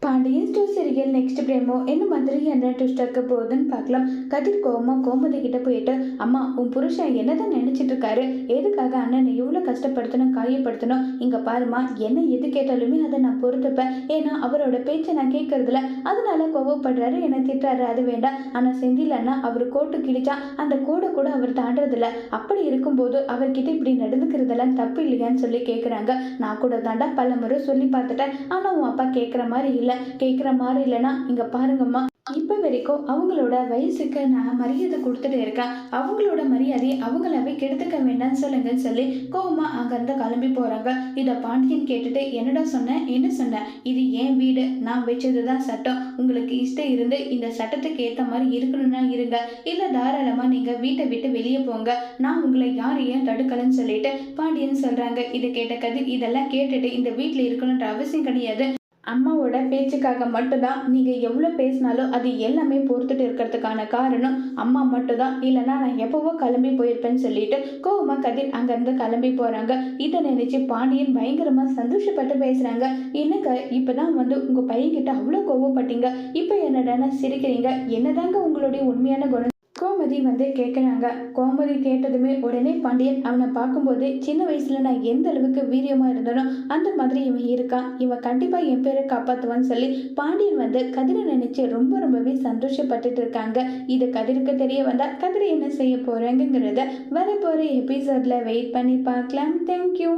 Pandian store serial next promo என்ன மாதிரியான twist இருக்க போகுதுன்னு பார்க்கலாம். கதிர் கோவமா கோமதி கிட்ட போயிட்டு, அம்மா உன் புருஷன் என்னதான் நினைச்சிட்டு இருக்காரு, எதுக்காக அண்ணனை எவ்வளோ கஷ்டப்படுத்தணும் காயப்படுத்தணும், இங்க பாருமா என்ன எது கேட்டாலுமே அதை நான் பொறுத்துப்பேன், ஏன்னா அவரோட பேச்சை நான் கேட்கறதில்ல, அதனால கோவப்படுறாரு என்ன திட்டுறாரு அது வேண்டாம், ஆனா செந்தில் அண்ணா அவர் கோட்டு கிழிச்சா அந்த கோடை கூட அவர் தாண்டறதில்ல, அப்படி இருக்கும்போது அவர்கிட்ட இப்படி நடந்துக்கிறதெல்லாம் தப்பு இல்லையான்னு சொல்லி கேட்குறாங்க. நான் கூட தாண்டா பல முறை சொல்லி பார்த்துட்டேன், ஆனா உன் அப்பா கேட்குற மாதிரி இல்லை, கேட்குற மாதிரி இல்லைன்னா இங்க பாருங்கம்மா, இப்போ வரைக்கும் அவங்களோட வயசுக்கு நான் மரியாதை கொடுத்துட்டு இருக்கேன், அவங்களோட மரியாதையை அவங்களாவே கெடுத்துக்க வேண்டாம்னு சொல்லுங்கன்னு சொல்லி கோவமா அங்கேருந்து கிளம்பி போறாங்க. இதை பாண்டியன் கேட்டுட்டு, என்னடா சொன்னேன் என்ன சொன்னேன், இது என் வீடு, நான் வச்சது தான் சட்டம், உங்களுக்கு இஷ்டம் இருந்து இந்த சட்டத்துக்கு ஏற்ற மாதிரி இருக்கணும்னா இருங்க, இல்லை தாராளமா நீங்க வீட்டை விட்டு வெளியே போங்க, நான் உங்களை யாரையும் தடுக்கலன்னு சொல்லிட்டு பாண்டியன் சொல்றாங்க. இதை கேட்ட கதிர் இதெல்லாம் கேட்டுட்டு இந்த வீட்டில் இருக்கணுன்ற அவசியம் கிடையாது, அம்மாவோட பேச்சுக்காக மட்டும்தான் நீங்கள் எவ்வளோ பேசினாலும் அது எல்லாமே பொறுத்துட்டு இருக்கிறதுக்கான காரணம் அம்மா மட்டும்தான், இல்லைனா நான் எப்போவோ கிளம்பி போயிருப்பேன்னு சொல்லிட்டு கோவமா கதிர் அங்கேருந்து கிளம்பி போகிறாங்க. இதை நினைச்சு பாண்டியன் பயங்கரமாக சந்தோஷப்பட்டு பேசுகிறாங்க. என்னங்க இப்போ தான் வந்து உங்கள் பையன்கிட்ட அவ்வளோ கோவப்பட்டீங்க, இப்போ என்னடான சிரிக்கிறீங்க, என்னதாங்க உங்களுடைய உண்மையான குணம் கோமதி வந்து கேட்குறாங்க. கோமதி கேட்டதுமே உடனே பாண்டியன் அவனை பார்க்கும்போது, சின்ன வயசுல நான் எந்த அளவுக்கு வீரியமாக இருந்தனோ அந்த மாதிரி இவன் இருக்கான், இவன் கண்டிப்பாக என் பேரை காப்பாற்றுவான்னு சொல்லி பாண்டியன் வந்து கதிரை நினைச்சு ரொம்பவே சந்தோஷப்பட்டுட்டு இருக்காங்க. இது கதிருக்கு தெரிய வந்தால் கதிரை என்ன செய்ய போகிறாங்கங்கிறத வரப்போகிற எபிசோடில் வெயிட் பண்ணி பார்க்கலாம். தேங்க்யூ.